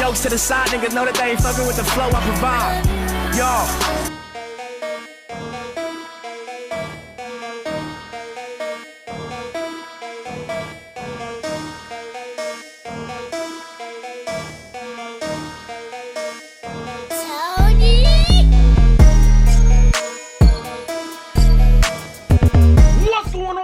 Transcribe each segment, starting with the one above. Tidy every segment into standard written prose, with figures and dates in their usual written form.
Jokes to the side, niggas know that they ain't fucking with the flow I provide. Yo.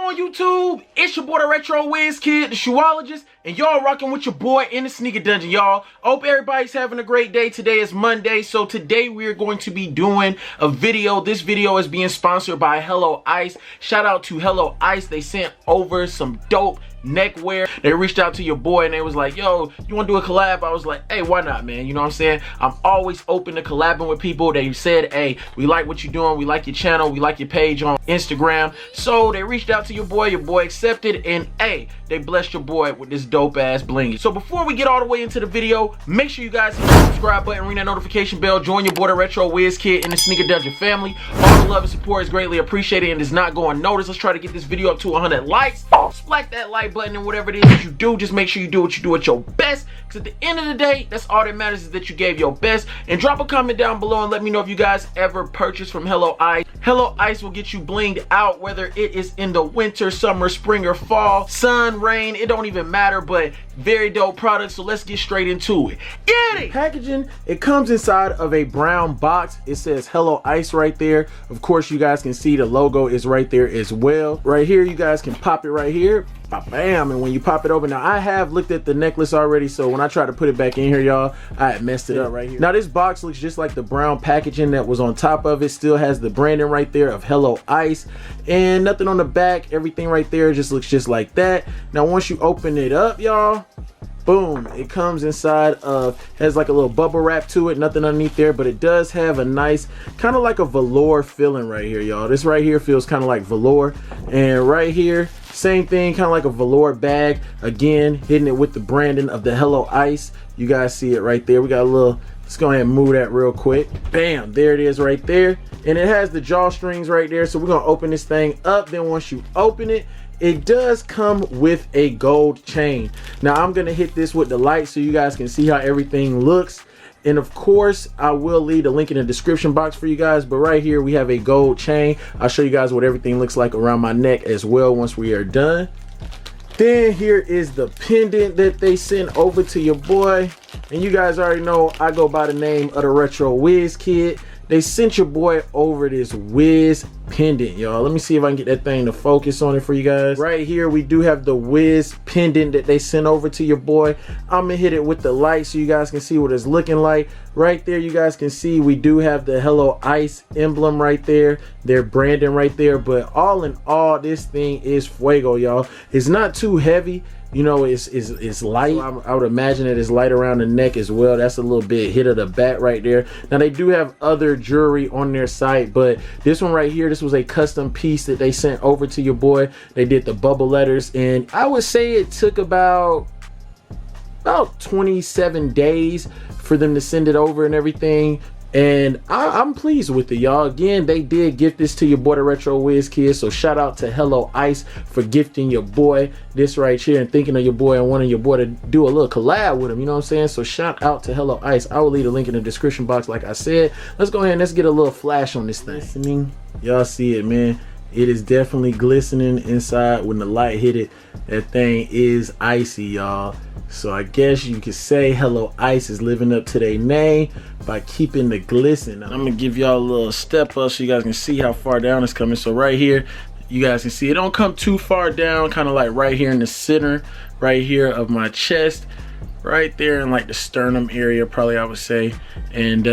YouTube, it's your boy DaRetroWizKid, the shoeologist, and y'all rocking with your boy in the sneaker dungeon, y'all. Hope everybody's having a great day. Today is Monday, so today we are going to be doing a video. This video is being sponsored by Helloice. Shout out to Helloice. They sent over some dope neckwear. They reached out to your boy and they was like, yo, you want to do a collab? I was like, hey, why not, man? You know what I'm saying? I'm always open to collabing with people. They said, hey, we like what you're doing, we like your channel, we like your page on Instagram. So they reached out to your boy accepted, and hey, they blessed your boy with this dope ass bling. So before we get all the way into the video, make sure you guys hit the subscribe button, ring that notification bell, join your boy DaRetroWizKid in the Sneaker Dungeon family. All the love and support is greatly appreciated and does not go unnoticed. Let's try to get this video up to 100 likes. Splack that like button, and whatever it is that you do, just make sure you do what you do at your best, because at the end of the day, that's all that matters, is that you gave your best. And drop a comment down below and let me know if you guys ever purchased from Helloice. Helloice will get you blinged out, whether it is in the winter, summer, spring, or fall, sun, rain, it don't even matter. But very dope product, so let's get straight into it. Get it! Packaging, it comes inside of a brown box. It says Helloice right there. Of course, you guys can see the logo is right there as well. Right here, you guys can pop it right here. Bam, and when you pop it open, now I have looked at the necklace already, so when I try to put it back in here, y'all, I had messed it up right here. Now this box looks just like the brown packaging that was on top of it. Still has the branding right there of Helloice, and nothing on the back. Everything right there just looks just like that. Now once you open it up, y'all, boom, it comes inside of, has like a little bubble wrap to it, nothing underneath there, but it does have a nice kind of like a velour feeling right here, y'all. This right here feels kind of like velour, and right here, same thing, kind of like a velour bag. Again, hitting it with the branding of the Helloice. You guys see it right there. We got a little, let's go ahead and move that real quick. Bam, there it is right there. And it has the drawstrings right there. So we're gonna open this thing up. Then once you open it, it does come with a gold chain. Now I'm gonna hit this with the light so you guys can see how everything looks. And of course, I will leave a link in the description box for you guys. But right here, we have a gold chain. I'll show you guys what everything looks like around my neck as well once we are done. Then here is the pendant that they sent over to your boy. And you guys already know I go by the name of DaRetroWizKid. They sent your boy over this Wiz pendant, y'all. Let me see if I can get that thing to focus on it for you guys. Right here, we do have the Wiz pendant that they sent over to your boy. I'm gonna hit it with the light so you guys can see what it's looking like. Right there, you guys can see we do have the Helloice emblem right there, their branding right there. But all in all, this thing is fuego, y'all. It's not too heavy. You know, it's light. So I would imagine that it's light around the neck as well. That's a little bit hit of the back right there. Now they do have other jewelry on their site, but this one right here, this was a custom piece that they sent over to your boy. They did the bubble letters, and I would say it took about 27 days for them to send it over and everything. And I'm pleased with it, y'all. Again, they did gift this to your boy DaRetroWizKid, so shout out to Helloice for gifting your boy this right here and thinking of your boy and wanting your boy to do a little collab with him, you know what I'm saying? So shout out to Helloice. I will leave a link in the description box like I said. Let's go ahead and let's get a little flash on this thing. Y'all see it, man. It is definitely glistening inside. When the light hit it, that thing is icy, y'all. So I guess you could say Helloice is living up to their name by keeping the glisten. I'm gonna give y'all a little step up so you guys can see how far down it's coming. So right here, you guys can see it don't come too far down, kind of like right here in the center, right here of my chest, right there in like the sternum area, probably I would say. And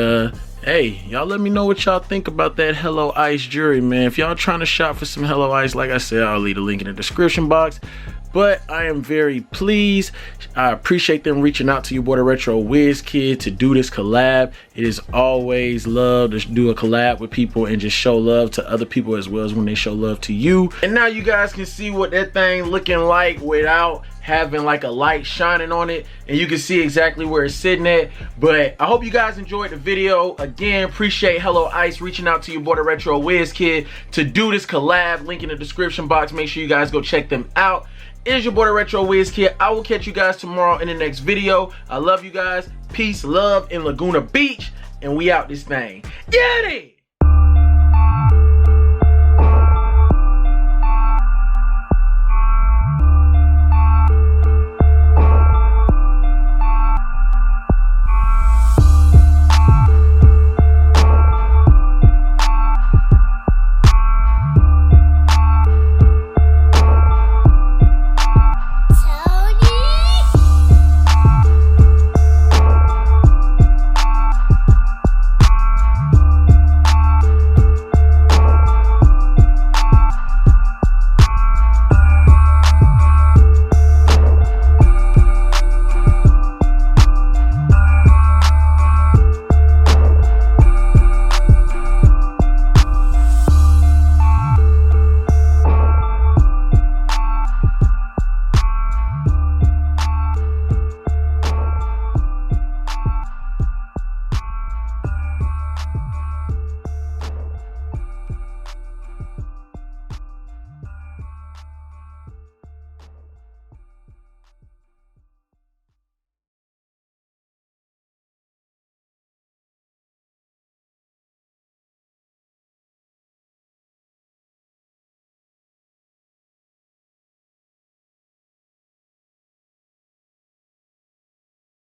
hey, y'all let me know what y'all think about that Helloice jewelry, man. If y'all trying to shop for some Helloice, like I said, I'll leave a link in the description box. But I am very pleased. I appreciate them reaching out to your boy DaRetroWizKid to do this collab. It is always love to do a collab with people and just show love to other people as well as when they show love to you. And now you guys can see what that thing looking like without having like a light shining on it, and you can see exactly where it's sitting at. But I hope you guys enjoyed the video. Again, appreciate Helloice reaching out to your boy DaRetroWizKid to do this collab. Link in the description box. Make sure you guys go check them out. It is your boy, DaRetroWizKid. I will catch you guys tomorrow in the next video. I love you guys. Peace, love in Laguna Beach. And we out this thing. Get it!